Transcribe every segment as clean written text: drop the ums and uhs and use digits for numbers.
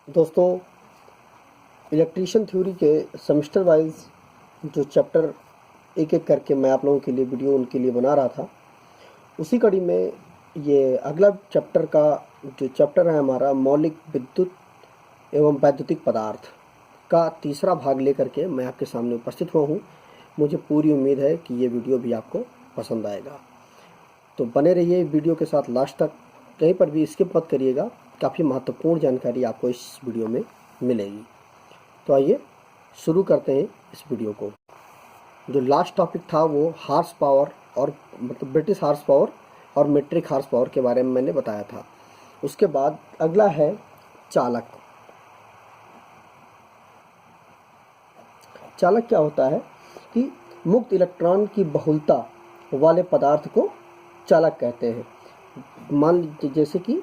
दोस्तों, electrician theory के semester wise जो चैप्टर एक एक करके मैं आप लोगों के लिए वीडियो उनके लिए बना रहा था, उसी कड़ी में ये अगला चैप्टर का जो चैप्टर है हमारा मौलिक विद्युत एवं वैद्युतिक पदार्थ का तीसरा भाग लेकर के मैं आपके सामने उपस्थित हुआ हूँ। मुझे पूरी उम्मीद है कि ये वीडियो भी आपको पसंद आएगा, तो बने रहिए वीडियो के साथ लास्ट तक। कहीं पर भी स्किप मत करिएगा, काफ़ी महत्वपूर्ण जानकारी आपको इस वीडियो में मिलेगी। तो आइए शुरू करते हैं इस वीडियो को। जो लास्ट टॉपिक था वो हार्स पावर और मतलब ब्रिटिश हार्स पावर और मीट्रिक हार्स पावर के बारे में मैंने बताया था। उसके बाद अगला है चालक। चालक क्या होता है कि मुक्त इलेक्ट्रॉन की बहुलता वाले पदार्थ को चालक कहते हैं। मान लीजिए जैसे कि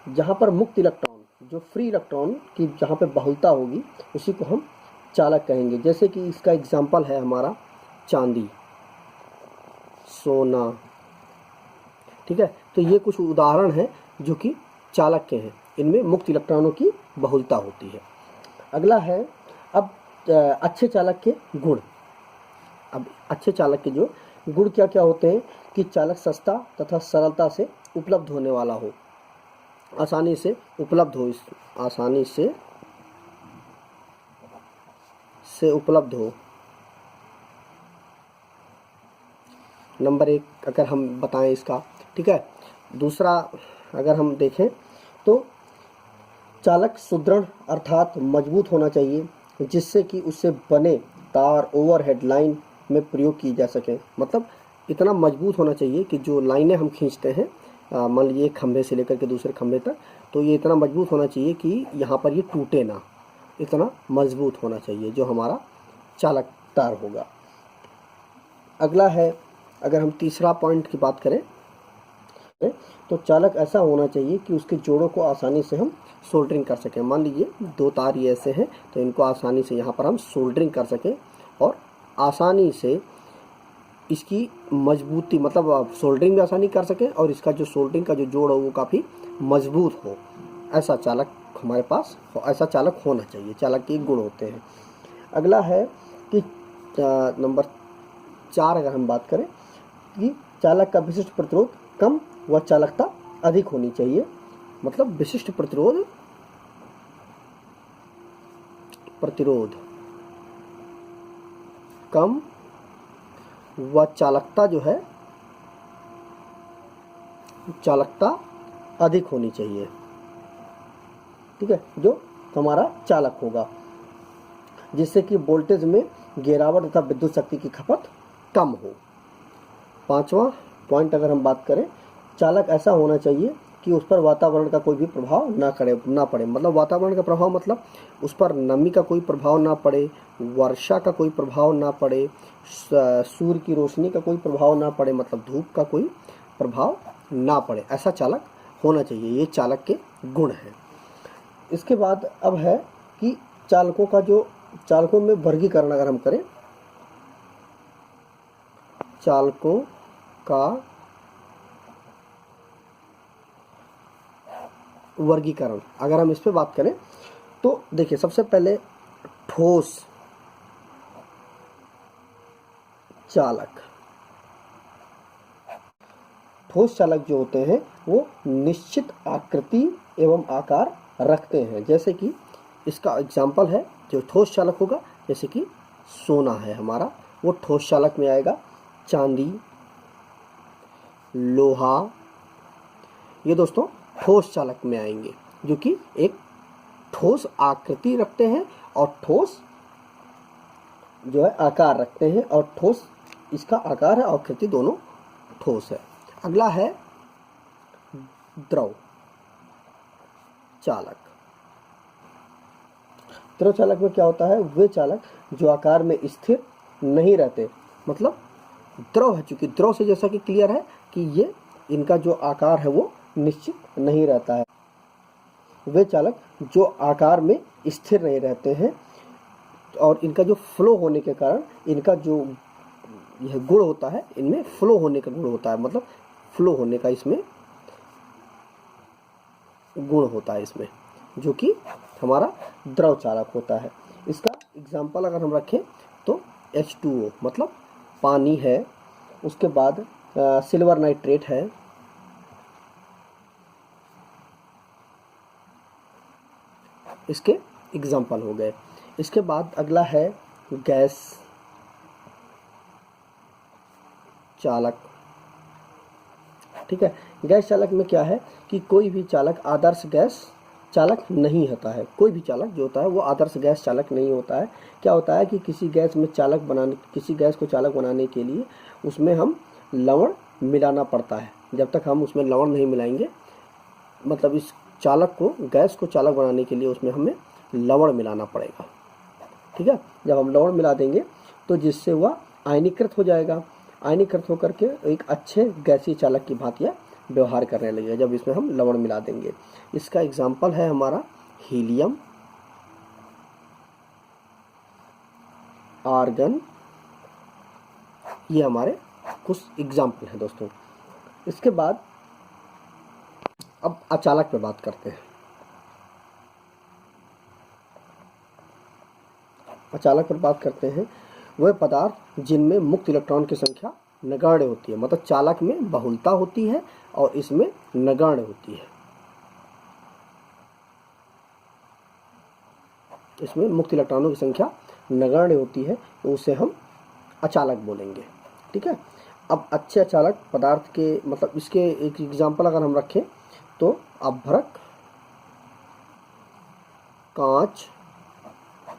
जहाँ पर मुक्त इलेक्ट्रॉन, जो फ्री इलेक्ट्रॉन की जहाँ पे बहुलता होगी, उसी को हम चालक कहेंगे। जैसे कि इसका एग्जाम्पल है हमारा चांदी, सोना, ठीक है। तो ये कुछ उदाहरण हैं जो कि चालक के हैं, इनमें मुक्त इलेक्ट्रॉनों की बहुलता होती है। अगला है अब अच्छे चालक के गुण। अब अच्छे चालक के जो गुण क्या क्या होते हैं कि चालक सस्ता तथा सरलता से उपलब्ध होने वाला हो, आसानी से उपलब्ध हो, आसानी से उपलब्ध हो। नंबर एक अगर हम बताएं इसका, ठीक है। दूसरा अगर हम देखें तो चालक सुदृढ़ अर्थात मजबूत होना चाहिए, जिससे कि उससे बने तार ओवरहेड लाइन में प्रयोग की जा सके। मतलब इतना मजबूत होना चाहिए कि जो लाइनें हम खींचते हैं, मान लीजिए एक खंभे से लेकर के दूसरे खंभे तक, तो ये इतना मजबूत होना चाहिए कि यहाँ पर ये टूटे ना, इतना मजबूत होना चाहिए जो हमारा चालक तार होगा। अगला है अगर हम तीसरा पॉइंट की बात करें तो चालक ऐसा होना चाहिए कि उसके जोड़ों को आसानी से हम सोल्डरिंग कर सकें। मान लीजिए दो तार ये ऐसे हैं, तो इनको आसानी से यहाँ पर हम सोल्डरिंग कर सकें और आसानी से इसकी मजबूती, मतलब आप सोल्डरिंग भी आसानी कर सकें और इसका जो सोल्डरिंग का जो जोड़ हो वो काफ़ी मजबूत हो। ऐसा चालक हमारे पास ऐसा चालक होना चाहिए। चालक के गुण होते हैं। अगला है कि नंबर 4 अगर हम बात करें कि चालक का विशिष्ट प्रतिरोध कम व चालकता अधिक होनी चाहिए। मतलब विशिष्ट प्रतिरोध कम व चालकता जो है चालकता अधिक होनी चाहिए, ठीक है, जो हमारा चालक होगा, जिससे कि वोल्टेज में गिरावट तथा विद्युत शक्ति की खपत कम हो। 5वां पॉइंट अगर हम बात करें, चालक ऐसा होना चाहिए कि उस पर वातावरण का कोई भी प्रभाव ना पड़े। मतलब वातावरण का प्रभाव मतलब उस पर नमी का कोई प्रभाव ना पड़े, वर्षा का कोई प्रभाव ना पड़े, सूर्य की रोशनी का कोई प्रभाव ना पड़े, मतलब धूप का कोई प्रभाव ना पड़े। ऐसा चालक होना चाहिए। ये चालक के गुण हैं। इसके बाद अब है कि चालकों में वर्गीकरण अगर हम करें, चालकों का वर्गीकरण अगर हम इस पे बात करें तो देखिए, सबसे पहले ठोस चालक। ठोस चालक जो होते हैं वो निश्चित आकृति एवं आकार रखते हैं। जैसे कि इसका एग्जाम्पल है जो ठोस चालक होगा, जैसे कि सोना है हमारा, वो ठोस चालक में आएगा। चांदी, लोहा, ये दोस्तों ठोस चालक में आएंगे, जो कि एक ठोस आकृति रखते हैं और ठोस जो है आकार रखते हैं, और ठोस इसका आकार है और आकृति दोनों ठोस है। अगला है द्रव चालक। द्रव चालक में क्या होता है, वे चालक जो आकार में स्थिर नहीं रहते। मतलब द्रव है, चूंकि द्रव से जैसा कि क्लियर है कि ये इनका जो आकार है वो निश्चित नहीं रहता है। वे चालक जो आकार में स्थिर नहीं रहते हैं और इनका जो फ्लो होने के कारण इनका जो यह गुण होता है, इनमें फ्लो होने का गुण होता है। मतलब फ्लो होने का इसमें गुण होता है इसमें, जो कि हमारा द्रव चालक होता है। इसका एग्जाम्पल अगर हम रखें तो H2O मतलब पानी है, उसके बाद सिल्वर नाइट्रेट है, इसके एग्जाम्पल हो गए। इसके बाद अगला है गैस चालक। ठीक है, गैस चालक में क्या है कि कोई भी चालक आदर्श गैस चालक नहीं होता है। कोई भी चालक जो होता है वो आदर्श गैस चालक नहीं होता है। क्या होता है कि किसी गैस को चालक बनाने के लिए उसमें हम लवण मिलाना पड़ता है। जब तक हम उसमें लवण नहीं मिलाएंगे, मतलब इस चालक को, गैस को चालक बनाने के लिए उसमें हमें लवण मिलाना पड़ेगा। ठीक है, जब हम लवण मिला देंगे तो जिससे वह आयनीकृत हो जाएगा। आयनीकृत होकर के एक अच्छे गैसीय चालक की भांति व्यवहार करने लगेगा जब इसमें हम लवण मिला देंगे। इसका एग्जाम्पल है हमारा हीलियम, आर्गन, ये हमारे कुछ एग्जाम्पल हैं दोस्तों। इसके बाद अब अचालक पे बात करते हैं। अचालक पर बात करते हैं वह पदार्थ जिनमें मुक्त इलेक्ट्रॉन की संख्या नगण्य होती है, मतलब चालक में बहुलता होती है और इसमें नगण्य होती है। इसमें मुक्त इलेक्ट्रॉनों की संख्या नगण्य होती है तो उसे हम अचालक बोलेंगे। ठीक है, अब अच्छे अचालक पदार्थ के, मतलब इसके एक एग्जाम्पल अगर हम रखें तो अभ्रक, कांच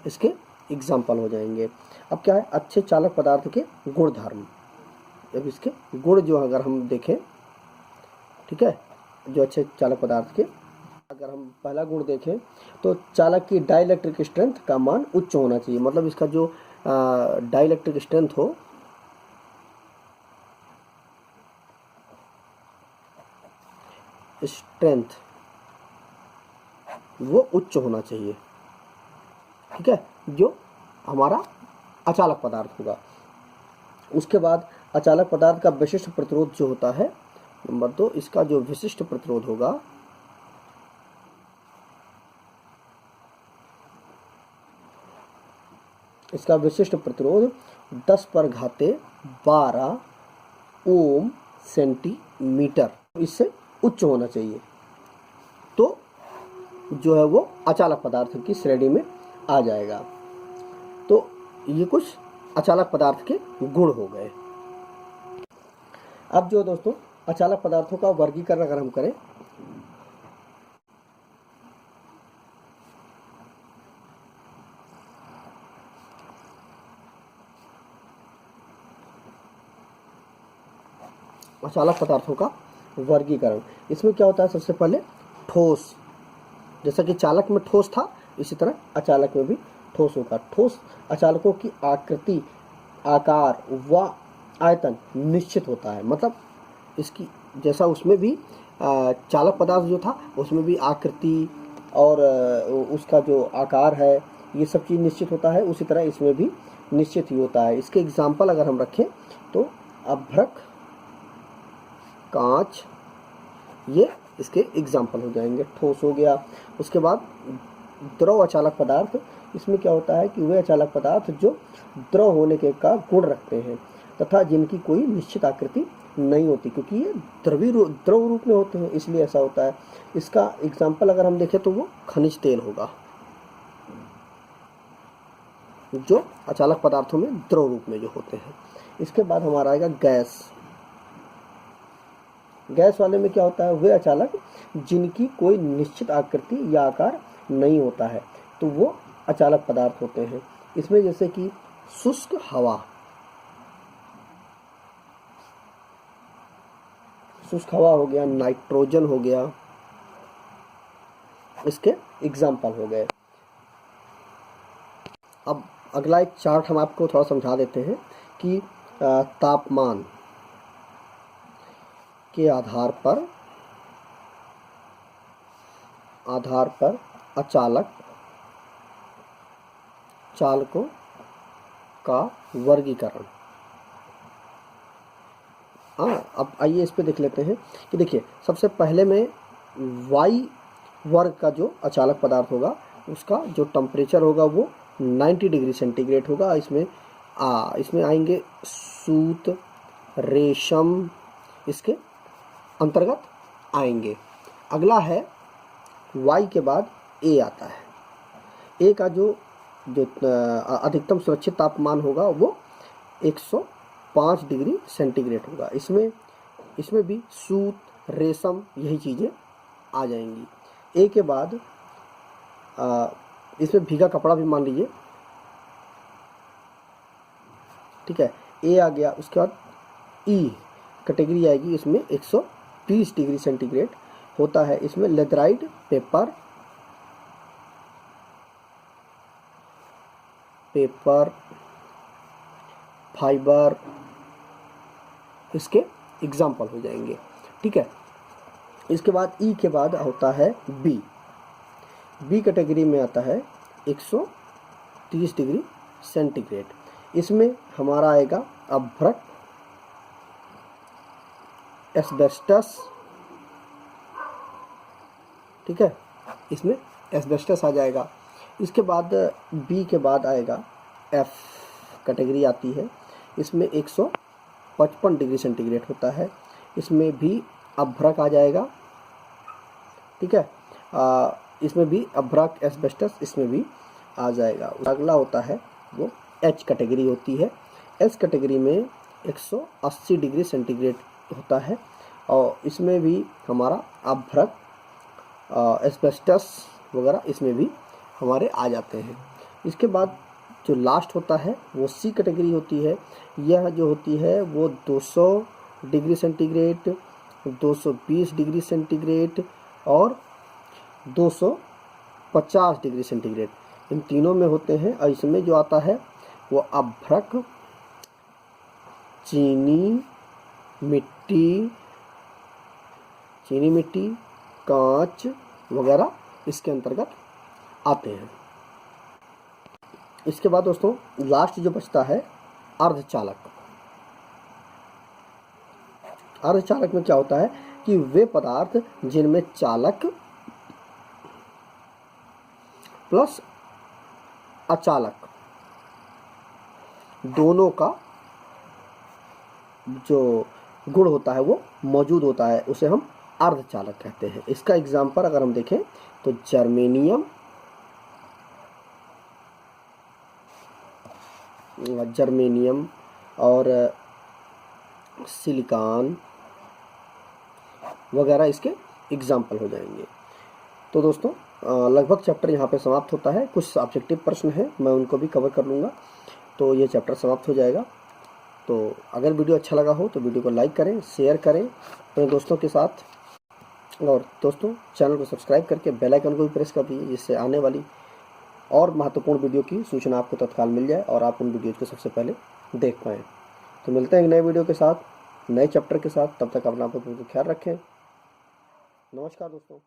इसके एग्जाम्पल हो जाएंगे। अब क्या है, अच्छे चालक पदार्थ के गुण धर्म। अब इसके गुण जो अगर हम देखें, ठीक है, जो अच्छे चालक पदार्थ के अगर हम पहला गुण देखें तो चालक की डाइलेक्ट्रिक स्ट्रेंथ का मान उच्च होना चाहिए। मतलब इसका जो डाइलेक्ट्रिक स्ट्रेंथ हो, स्ट्रेंथ वो उच्च होना चाहिए। ठीक है, जो हमारा अचालक पदार्थ होगा। उसके बाद अचालक पदार्थ का विशिष्ट प्रतिरोध जो होता है, नंबर 2, इसका जो विशिष्ट प्रतिरोध होगा इसका विशिष्ट प्रतिरोध 10⁻12 ओम सेंटीमीटर, इससे उच्च होना चाहिए। तो जो है वो अचालक पदार्थ की श्रेणी में आ जाएगा। तो ये कुछ अचालक पदार्थ के गुण हो गए। अब जो दोस्तों अचालक पदार्थों का वर्गीकरण अगर हम करें, अचालक पदार्थों का वर्गीकरण, इसमें क्या होता है, सबसे पहले ठोस, जैसा कि चालक में ठोस था इसी तरह अचालक में भी ठोस होगा। ठोस अचालकों की आकृति, आकार व आयतन निश्चित होता है। मतलब इसकी जैसा उसमें भी चालक पदार्थ जो था उसमें भी आकृति और उसका जो आकार है ये सब चीज़ निश्चित होता है, उसी तरह इसमें भी निश्चित ही होता है। इसके एग्जाम्पल अगर हम रखें तो अभ्रक, कांच, ये इसके एग्जाम्पल हो जाएंगे। ठोस हो गया। उसके बाद द्रव अचालक पदार्थ, इसमें क्या होता है कि वे अचालक पदार्थ जो द्रव होने के का गुण रखते हैं तथा जिनकी कोई निश्चित आकृति नहीं होती, क्योंकि ये द्रव रूप में होते हैं इसलिए ऐसा होता है। इसका एग्जाम्पल अगर हम देखें तो वो खनिज तेल होगा, जो अचालक पदार्थों में द्रव रूप में जो होते हैं। इसके बाद हमारा आएगा गैस। गैस वाले में क्या होता है, वे अचालक जिनकी कोई निश्चित आकृति या आकार नहीं होता है तो वो अचालक पदार्थ होते हैं। इसमें जैसे कि शुष्क हवा, शुष्क हवा हो गया, नाइट्रोजन हो गया, इसके एग्जाम्पल हो गए। अब अगला एक चार्ट हम आपको थोड़ा समझा देते हैं कि तापमान के आधार पर अचालक चालकों का वर्गीकरण। अब आइए इस पे देख लेते हैं कि देखिए सबसे पहले में वाई वर्ग का जो अचालक पदार्थ होगा उसका जो टेम्परेचर होगा वो 90 डिग्री सेंटीग्रेड होगा। इसमें आएंगे सूत, रेशम इसके अंतर्गत आएंगे। अगला है वाई के बाद ए आता है। ए का जो अधिकतम सुरक्षित तापमान होगा वो 105 डिग्री सेंटीग्रेड होगा। इसमें भी सूत, रेशम यही चीज़ें आ जाएंगी। ए के बाद इसमें भीगा कपड़ा भी मान लीजिए, ठीक है। ए आ गया, उसके बाद ई कैटेगरी आएगी, इसमें 120 डिग्री सेंटीग्रेड होता है। इसमें लेथराइट, पेपर, फाइबर इसके एग्जाम्पल हो जाएंगे, ठीक है। इसके बाद ई के बाद होता है बी कैटेगरी में आता है 130 डिग्री सेंटीग्रेड। इसमें हमारा आएगा अभ्रक, एस्बेस्टस, ठीक है, इसमें एस्बेस्टस आ जाएगा। इसके बाद बी के बाद आएगा एफ कैटेगरी आती है। इसमें 155 डिग्री सेंटीग्रेड होता है। इसमें भी अभ्रक आ जाएगा, ठीक है। इसमें भी अभ्रक, एस्बेस्टस इसमें भी आ जाएगा। अगला होता है वो एच कैटेगरी होती है। एच कैटेगरी में 180 डिग्री सेंटीग्रेड होता है और इसमें भी हमारा अभ्रक, एस्बेस्टस वगैरह इसमें भी हमारे आ जाते हैं। इसके बाद जो लास्ट होता है वो सी कैटेगरी होती है। यह जो होती है वो 200 डिग्री सेंटीग्रेड, 220 डिग्री सेंटीग्रेड और 250 डिग्री सेंटीग्रेड, इन तीनों में होते हैं। और इसमें जो आता है वो अभ्रक, चीनी मिट्टी, कांच वगैरह इसके अंतर्गत आते हैं। इसके बाद दोस्तों लास्ट जो बचता है अर्धचालक। अर्धचालक में क्या होता है कि वे पदार्थ जिनमें चालक प्लस अचालक दोनों का जो गुण होता है वो मौजूद होता है, उसे हम अर्धचालक कहते हैं। इसका एग्जाम्पल अगर हम देखें तो जर्मेनियम और सिलिकॉन वगैरह इसके एग्जाम्पल हो जाएंगे। तो दोस्तों लगभग चैप्टर यहाँ पे समाप्त होता है। कुछ ऑब्जेक्टिव प्रश्न हैं, मैं उनको भी कवर कर लूँगा, तो ये चैप्टर समाप्त हो जाएगा। तो अगर वीडियो अच्छा लगा हो तो वीडियो को लाइक करें, शेयर करें अपने दोस्तों के साथ, और दोस्तों चैनल को सब्सक्राइब करके बेल आइकन को भी प्रेस कर दीजिए, जिससे आने वाली और महत्वपूर्ण वीडियो की सूचना आपको तत्काल मिल जाए और आप उन वीडियोज़ को सबसे पहले देख पाएँ। तो मिलते हैं एक नए वीडियो के साथ, नए चैप्टर के साथ। तब तक अपना बहुत ख्याल रखें। नमस्कार दोस्तों।